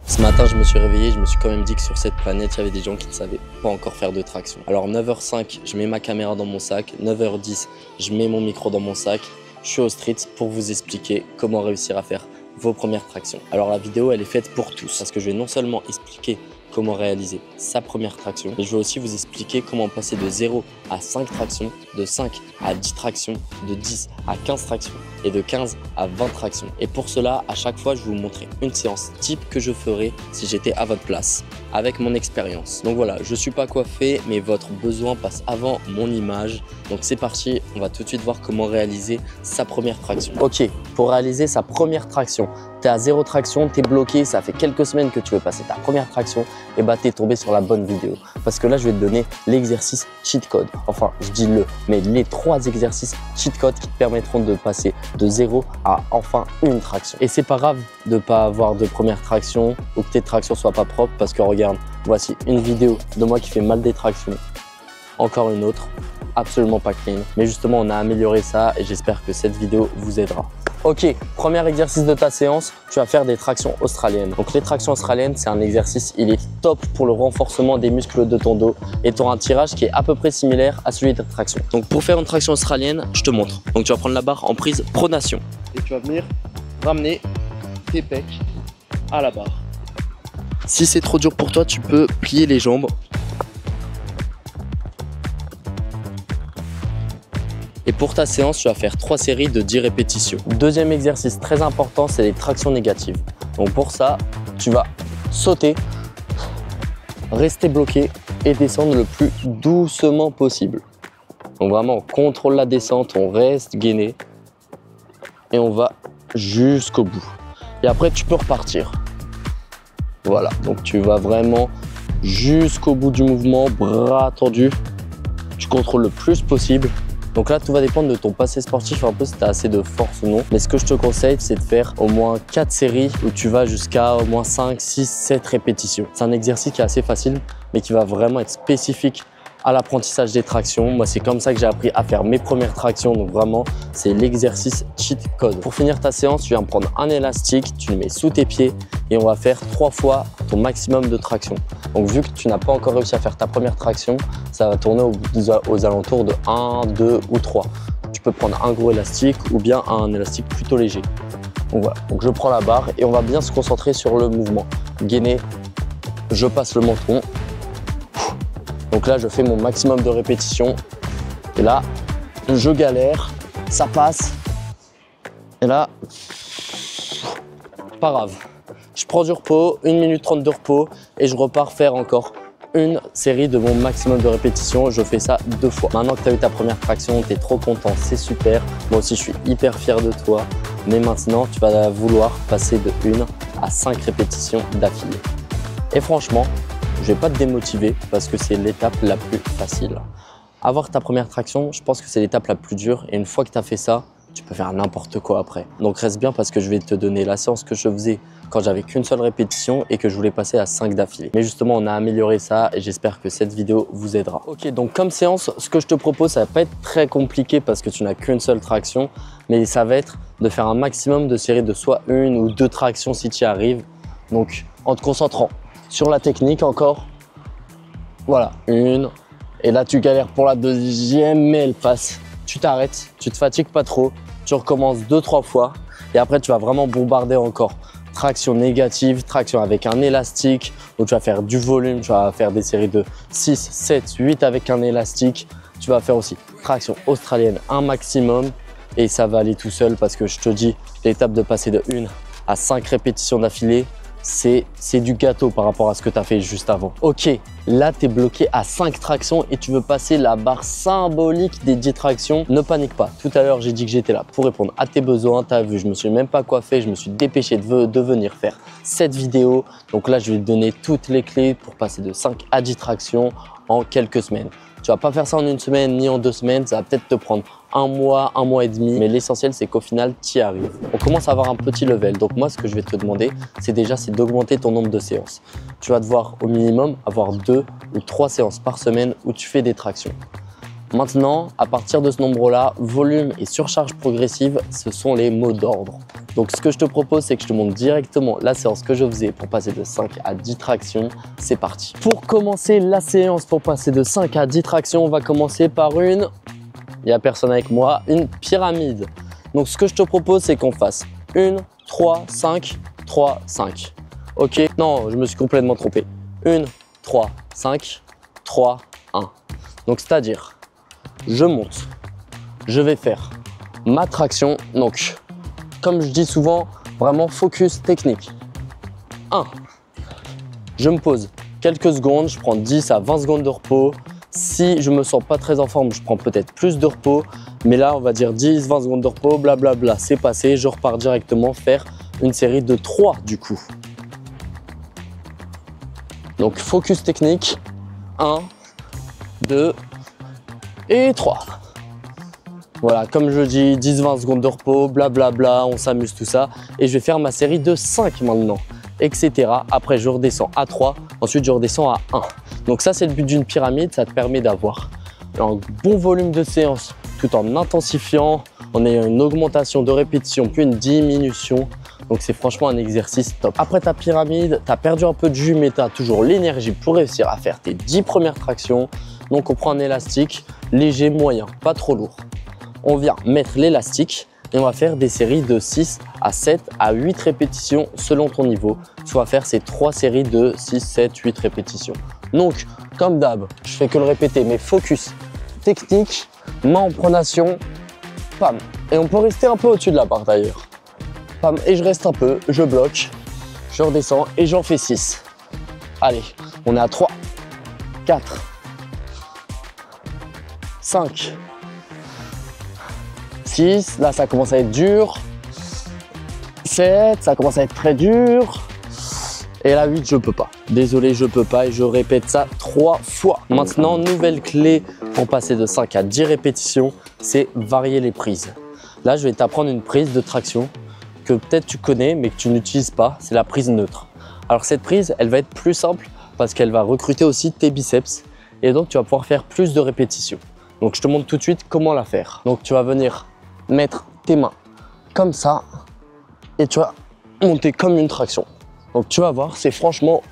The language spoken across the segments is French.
Ce matin, je me suis réveillé, je me suis quand même dit que sur cette planète, il y avait des gens qui ne savaient pas encore faire de traction. Alors 9h05, je mets ma caméra dans mon sac, 9h10, je mets mon micro dans mon sac. Je suis au street pour vous expliquer comment réussir à faire vos premières tractions. Alors la vidéo, elle est faite pour tous parce que je vais non seulement expliquer comment réaliser sa première traction, mais je vais aussi vous expliquer comment passer de 0 à 5 tractions, de 5 à 10 tractions, de 10 à 15 tractions et de 15 à 20 tractions. Et pour cela, à chaque fois, je vais vous montrer une séance type que je ferais si j'étais à votre place, avec mon expérience. Donc voilà, je ne suis pas coiffé, mais votre besoin passe avant mon image. Donc c'est parti, on va tout de suite voir comment réaliser sa première traction. Ok, pour réaliser sa première traction, tu es à 0 traction, tu es bloqué, ça fait quelques semaines que tu veux passer ta première traction, et bah tu es tombé sur la bonne vidéo. Parce que là, je vais te donner l'exercice cheat code. Enfin, je dis mais les 3 exercices cheat code qui te permettront de passer de 0 à enfin une traction. Et c'est pas grave de ne pas avoir de première traction ou que tes tractions soient pas propres parce que regarde, voici une vidéo de moi qui fait mal des tractions. Encore une autre, absolument pas clean. Mais justement, on a amélioré ça et j'espère que cette vidéo vous aidera. Ok, premier exercice de ta séance, tu vas faire des tractions australiennes. Donc les tractions australiennes, c'est un exercice, il est top pour le renforcement des muscles de ton dos et tu auras un tirage qui est à peu près similaire à celui de ta traction. Donc pour faire une traction australienne, je te montre. Donc tu vas prendre la barre en prise pronation et tu vas venir ramener tes pecs à la barre. Si c'est trop dur pour toi, tu peux plier les jambes. Et pour ta séance, tu vas faire 3 séries de 10 répétitions. Deuxième exercice très important, c'est les tractions négatives. Donc pour ça, tu vas sauter, rester bloqué et descendre le plus doucement possible. Donc vraiment, on contrôle la descente, on reste gainé et on va jusqu'au bout. Et après, tu peux repartir. Voilà, donc tu vas vraiment jusqu'au bout du mouvement, bras tendus. Tu contrôles le plus possible. Donc là, tout va dépendre de ton passé sportif, un peu si tu as assez de force ou non. Mais ce que je te conseille, c'est de faire au moins 4 séries où tu vas jusqu'à au moins 5, 6, 7 répétitions. C'est un exercice qui est assez facile, mais qui va vraiment être spécifique à l'apprentissage des tractions. Moi, c'est comme ça que j'ai appris à faire mes premières tractions. Donc vraiment, c'est l'exercice cheat code. Pour finir ta séance, tu viens prendre un élastique, tu le mets sous tes pieds et on va faire 3 fois ton maximum de traction. Donc vu que tu n'as pas encore réussi à faire ta première traction, ça va tourner aux alentours de 1, 2 ou 3. Tu peux prendre un gros élastique ou bien un élastique plutôt léger. Donc voilà, donc je prends la barre et on va bien se concentrer sur le mouvement. Gainer, je passe le menton. Donc là, je fais mon maximum de répétitions. Et là, je galère, ça passe. Et là, pas grave. Je prends du repos, 1 minute 30 de repos et je repars faire encore une série de mon maximum de répétitions. Je fais ça 2 fois. Maintenant que tu as eu ta première traction, tu es trop content, c'est super. Moi aussi, je suis hyper fier de toi. Mais maintenant, tu vas vouloir passer de 1 à 5 répétitions d'affilée. Et franchement, je ne vais pas te démotiver parce que c'est l'étape la plus facile. Avoir ta première traction, je pense que c'est l'étape la plus dure. Et une fois que tu as fait ça, tu peux faire n'importe quoi après. Donc reste bien parce que je vais te donner la séance que je faisais quand j'avais qu'une seule répétition et que je voulais passer à 5 d'affilée. Mais justement, on a amélioré ça et j'espère que cette vidéo vous aidera. Ok, donc comme séance, ce que je te propose, ça va pas être très compliqué parce que tu n'as qu'une seule traction, mais ça va être de faire un maximum de séries de soit 1 ou 2 tractions si tu y arrives. Donc en te concentrant sur la technique encore. Voilà, 1. Et là, tu galères pour la deuxième, mais elle passe. Tu t'arrêtes, tu te fatigues pas trop, tu recommences 2-3 fois et après tu vas vraiment bombarder encore. Traction négative, traction avec un élastique, où tu vas faire du volume, tu vas faire des séries de 6, 7, 8 avec un élastique. Tu vas faire aussi traction australienne un maximum et ça va aller tout seul parce que je te dis, l'étape de passer de 1 à 5 répétitions d'affilée, c'est du gâteau par rapport à ce que tu as fait juste avant. Ok, là tu es bloqué à 5 tractions et tu veux passer la barre symbolique des 10 tractions. Ne panique pas, tout à l'heure j'ai dit que j'étais là pour répondre à tes besoins. Tu as vu, je me suis même pas coiffé, je me suis dépêché de venir faire cette vidéo. Donc là je vais te donner toutes les clés pour passer de 5 à 10 tractions en quelques semaines. Tu vas pas faire ça en 1 semaine ni en 2 semaines, ça va peut-être te prendre 1 mois, 1 mois et demi, mais l'essentiel c'est qu'au final tu y arrives. On commence à avoir un petit level, donc moi ce que je vais te demander c'est d'augmenter ton nombre de séances. Tu vas devoir au minimum avoir 2 ou 3 séances par semaine où tu fais des tractions. Maintenant, à partir de ce nombre-là, volume et surcharge progressive, ce sont les mots d'ordre. Donc ce que je te propose, c'est que je te montre directement la séance que je faisais pour passer de 5 à 10 tractions. C'est parti. Pour commencer la séance, pour passer de 5 à 10 tractions, on va commencer par il n'y a personne avec moi, une pyramide. Donc ce que je te propose, c'est qu'on fasse 1, 3, 5, 3, 5. Ok, non, je me suis complètement trompé. 1, 3, 5, 3, 1. Donc c'est-à-dire, je monte, je vais faire ma traction. Donc, comme je dis souvent, vraiment focus technique. 1. Je me pose quelques secondes, je prends 10 à 20 secondes de repos. Si je me sens pas très en forme, je prends peut-être plus de repos. Mais là, on va dire 10-20 secondes de repos, blablabla, c'est passé. Je repars directement faire une série de 3 du coup. Donc, focus technique. 1, 2 et 3. Voilà, comme je dis, 10-20 secondes de repos, blablabla, on s'amuse tout ça. Et je vais faire ma série de 5 maintenant, etc. Après, je redescends à 3, ensuite je redescends à 1. Donc ça, c'est le but d'une pyramide, ça te permet d'avoir un bon volume de séance tout en intensifiant, en ayant une augmentation de répétition puis une diminution. Donc c'est franchement un exercice top. Après ta pyramide, tu as perdu un peu de jus mais tu as toujours l'énergie pour réussir à faire tes 10 premières tractions. Donc on prend un élastique léger, moyen, pas trop lourd. On vient mettre l'élastique et on va faire des séries de 6 à 7 à 8 répétitions selon ton niveau. Soit faire ces 3 séries de 6, 7, 8 répétitions. Donc, comme d'hab, je fais que le répéter, mais focus, technique, main en pronation, pam. Et on peut rester un peu au-dessus de la barre d'ailleurs. Pam, et je reste un peu, je bloque, je redescends et j'en fais 6. Allez, on est à 3, 4, 5, 6, là ça commence à être dur, 7, ça commence à être très dur, et là 8 je peux pas, désolé je peux pas et je répète ça 3 fois. Maintenant, nouvelle clé pour passer de 5 à 10 répétitions, c'est varier les prises. Là je vais t'apprendre une prise de traction que peut-être tu connais mais que tu n'utilises pas, c'est la prise neutre. Alors cette prise, elle va être plus simple parce qu'elle va recruter aussi tes biceps et donc tu vas pouvoir faire plus de répétitions. Donc je te montre tout de suite comment la faire. Donc tu vas venir mettre tes mains comme ça et tu vas monter comme une traction. Donc tu vas voir, c'est franchement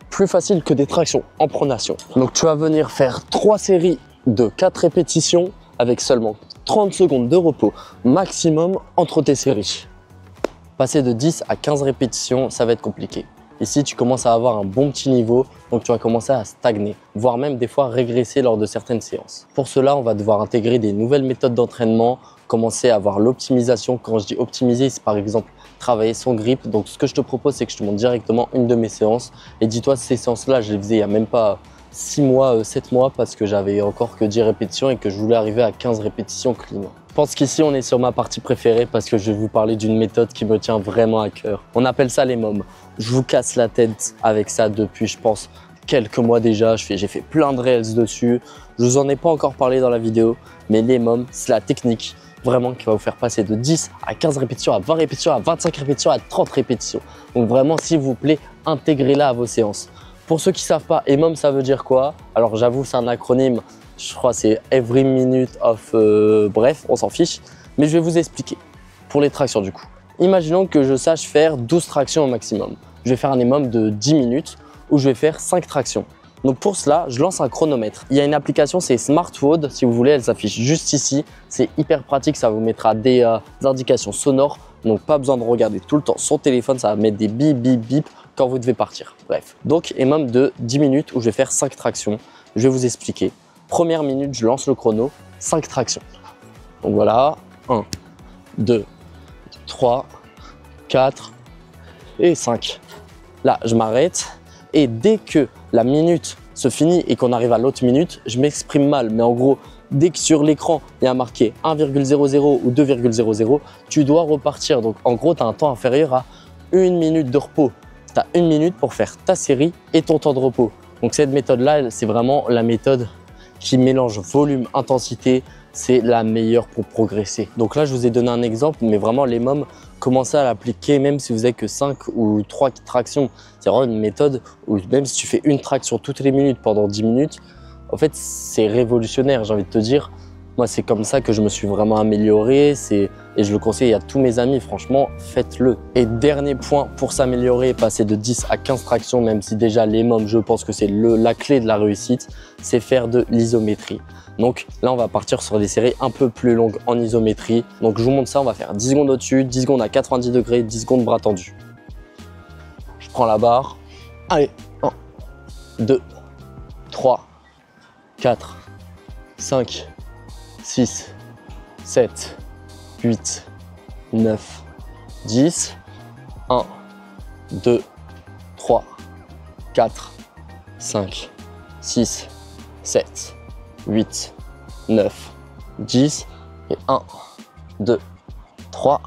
plus facile que des tractions en pronation. Donc tu vas venir faire 3 séries de 4 répétitions avec seulement 30 secondes de repos maximum entre tes séries. Passer de 10 à 15 répétitions, ça va être compliqué. Ici, tu commences à avoir un bon petit niveau, donc tu vas commencer à stagner, voire même des fois régresser lors de certaines séances. Pour cela, on va devoir intégrer des nouvelles méthodes d'entraînement, commencer à avoir l'optimisation. Quand je dis optimiser, c'est par exemple travailler son grip. Donc ce que je te propose, c'est que je te montre directement une de mes séances. Et dis-toi, ces séances-là, je les faisais il n'y a même pas 6 mois, 7 mois, parce que j'avais encore que 10 répétitions et que je voulais arriver à 15 répétitions clean. Je pense qu'ici, on est sur ma partie préférée parce que je vais vous parler d'une méthode qui me tient vraiment à cœur. On appelle ça les mômes. Je vous casse la tête avec ça depuis, je pense, quelques mois déjà. J'ai fait plein de reels dessus. Je vous en ai pas encore parlé dans la vidéo, mais les mômes, c'est la technique vraiment qui va vous faire passer de 10 à 15 répétitions, à 20 répétitions, à 25 répétitions, à 30 répétitions. Donc vraiment, s'il vous plaît, intégrez-la à vos séances. Pour ceux qui ne savent pas, EMOM, ça veut dire quoi? Alors j'avoue, c'est un acronyme. Je crois que c'est Every Minute of… bref, on s'en fiche. Mais je vais vous expliquer pour les tractions du coup. Imaginons que je sache faire 12 tractions au maximum. Je vais faire un EMOM de 10 minutes où je vais faire 5 tractions. Donc pour cela, je lance un chronomètre. Il y a une application, c'est SmartWOD. Si vous voulez, elle s'affiche juste ici. C'est hyper pratique, ça vous mettra des indications sonores. Donc pas besoin de regarder tout le temps son téléphone, ça va mettre des bip bip bip quand vous devez partir. Bref, donc EMOM de 10 minutes où je vais faire 5 tractions. Je vais vous expliquer. Première minute, je lance le chrono, 5 tractions. Donc voilà, 1, 2, 3, 4 et 5. Là, je m'arrête et dès que la minute se finit et qu'on arrive à l'autre minute, je m'exprime mal, mais en gros, dès que sur l'écran, il y a marqué 1,00 ou 2,00, tu dois repartir. Donc en gros, tu as un temps inférieur à 1 minute de repos. Tu as 1 minute pour faire ta série et ton temps de repos. Donc cette méthode-là, c'est vraiment la méthode qui mélange volume, intensité, c'est la meilleure pour progresser. Donc là, je vous ai donné un exemple, mais vraiment les mômes, commencez à l'appliquer même si vous n'avez que 5 ou 3 tractions. C'est vraiment une méthode où même si tu fais une traction toutes les minutes pendant 10 minutes, En fait, c'est révolutionnaire, j'ai envie de te dire. Moi, c'est comme ça que je me suis vraiment amélioré et je le conseille à tous mes amis. Franchement, faites-le. Et dernier point pour s'améliorer, passer de 10 à 15 tractions, même si déjà les mômes, je pense que c'est la clé de la réussite, c'est faire de l'isométrie. Donc là, on va partir sur des séries un peu plus longues en isométrie. Donc je vous montre ça, on va faire 10 secondes au-dessus, 10 secondes à 90 degrés, 10 secondes bras tendus. Je prends la barre. Allez, 1, 2, 3, 4, 5, 6, 7, 8, 9, 10, 1, 2, 3, 4, 5, 6, 7, 8, 9, 10 et 1, 2, 3,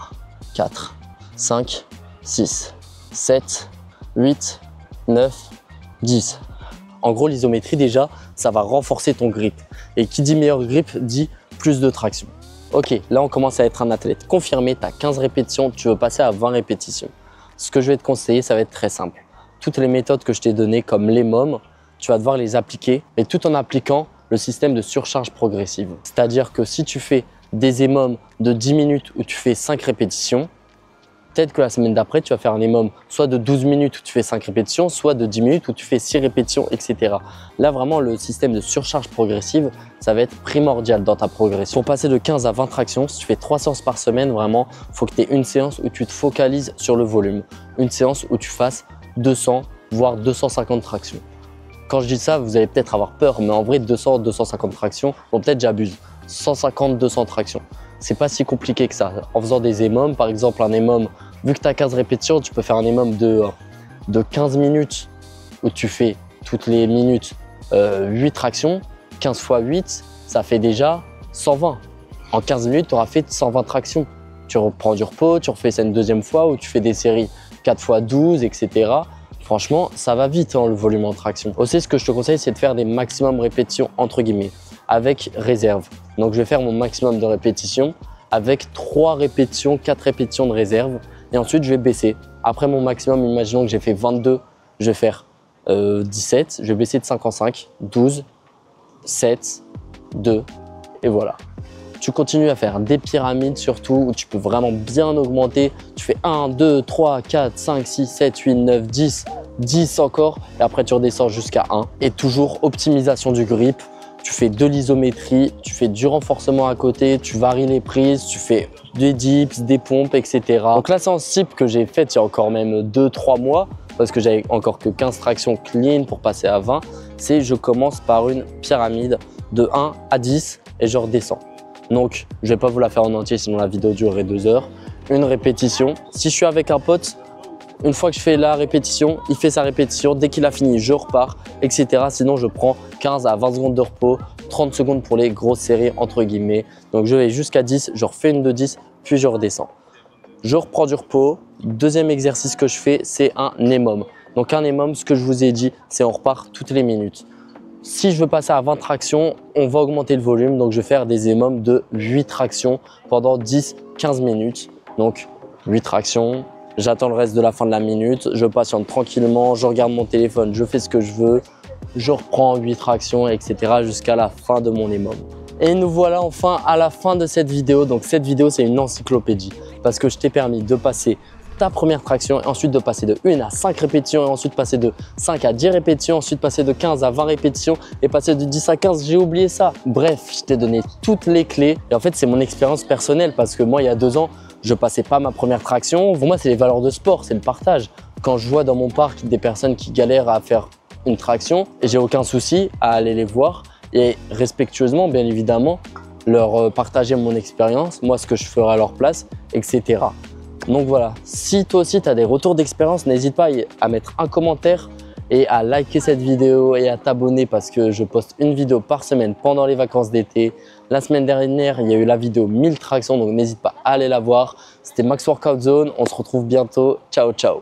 4, 5, 6, 7, 8, 9, 10. En gros, l'isométrie déjà, ça va renforcer ton grip. Et qui dit meilleur grip dit plus de traction. Ok, là on commence à être un athlète confirmé, tu as 15 répétitions, tu veux passer à 20 répétitions. Ce que je vais te conseiller, ça va être très simple. Toutes les méthodes que je t'ai données, comme les mômes, tu vas devoir les appliquer, mais tout en appliquant le système de surcharge progressive. C'est-à-dire que si tu fais des EMOM de 10 minutes où tu fais 5 répétitions, peut-être que la semaine d'après, tu vas faire un EMOM soit de 12 minutes où tu fais 5 répétitions, soit de 10 minutes où tu fais 6 répétitions, etc. Là, vraiment, le système de surcharge progressive, ça va être primordial dans ta progression. Pour passer de 15 à 20 tractions, si tu fais 3 séances par semaine, vraiment, il faut que tu aies une séance où tu te focalises sur le volume. Une séance où tu fasses 200, voire 250 tractions. Quand je dis ça, vous allez peut-être avoir peur, mais en vrai, 200, 250 tractions, bon, peut-être j'abuse. 150, 200 tractions. C'est pas si compliqué que ça. En faisant des EMOM, par exemple, un EMOM, vu que tu as 15 répétitions, tu peux faire un EMOM de 15 minutes où tu fais toutes les minutes 8 tractions. 15 x 8, ça fait déjà 120. En 15 minutes, tu auras fait 120 tractions. Tu reprends du repos, tu refais ça une deuxième fois où tu fais des séries 4 x 12, etc. Franchement, ça va vite hein, le volume en traction. Aussi, ce que je te conseille, c'est de faire des maximum répétitions entre guillemets avec réserve. Donc, je vais faire mon maximum de répétitions avec 3 répétitions, 4 répétitions de réserve. Et ensuite, je vais baisser. Après mon maximum, imaginons que j'ai fait 22, je vais faire 17. Je vais baisser de 5 en 5, 12, 7, 2 et voilà. Tu continues à faire des pyramides surtout où tu peux vraiment bien augmenter. Tu fais 1, 2, 3, 4, 5, 6, 7, 8, 9, 10, 10 encore. Et après, tu redescends jusqu'à 1. Et toujours optimisation du grip. Tu fais de l'isométrie, tu fais du renforcement à côté, tu varies les prises, tu fais des dips, des pompes, etc. Donc la séance type que j'ai faite il y a encore même 2-3 mois, parce que j'avais encore que 15 tractions clean pour passer à 20, c'est je commence par une pyramide de 1 à 10 et je redescends. Donc je ne vais pas vous la faire en entier sinon la vidéo durerait 2 heures. Une répétition. Si je suis avec un pote, une fois que je fais la répétition, il fait sa répétition. Dès qu'il a fini, je repars, etc. Sinon, je prends 15 à 20 secondes de repos, 30 secondes pour les grosses séries, entre guillemets. Donc, je vais jusqu'à 10, je refais une de 10, puis je redescends. Je reprends du repos. Deuxième exercice que je fais, c'est un EMOM. Donc, un EMOM, ce que je vous ai dit, c'est on repart toutes les minutes. Si je veux passer à 20 tractions, on va augmenter le volume. Donc, je vais faire des EMOM de 8 tractions pendant 10-15 minutes. Donc, 8 tractions. J'attends le reste de la fin de la minute, je patiente tranquillement, je regarde mon téléphone, je fais ce que je veux, je reprends 8 tractions, etc. jusqu'à la fin de mon EMOM. Et nous voilà enfin à la fin de cette vidéo. Donc cette vidéo, c'est une encyclopédie parce que je t'ai permis de passer ta première traction et ensuite de passer de 1 à 5 répétitions et ensuite passer de 5 à 10 répétitions, ensuite passer de 15 à 20 répétitions et passer de 10 à 15, j'ai oublié ça. Bref, je t'ai donné toutes les clés et en fait, c'est mon expérience personnelle parce que moi, il y a 2 ans, je passais pas ma première traction. Pour moi, c'est les valeurs de sport, c'est le partage. Quand je vois dans mon parc des personnes qui galèrent à faire une traction, j'ai aucun souci à aller les voir et respectueusement, bien évidemment, leur partager mon expérience, moi, ce que je ferai à leur place, etc. Donc voilà, si toi aussi tu as des retours d'expérience, n'hésite pas à mettre un commentaire et à liker cette vidéo et à t'abonner parce que je poste une vidéo par semaine pendant les vacances d'été. La semaine dernière, il y a eu la vidéo 1000 tractions, donc n'hésite pas à aller la voir. C'était Max Workout Zone, on se retrouve bientôt. Ciao, ciao.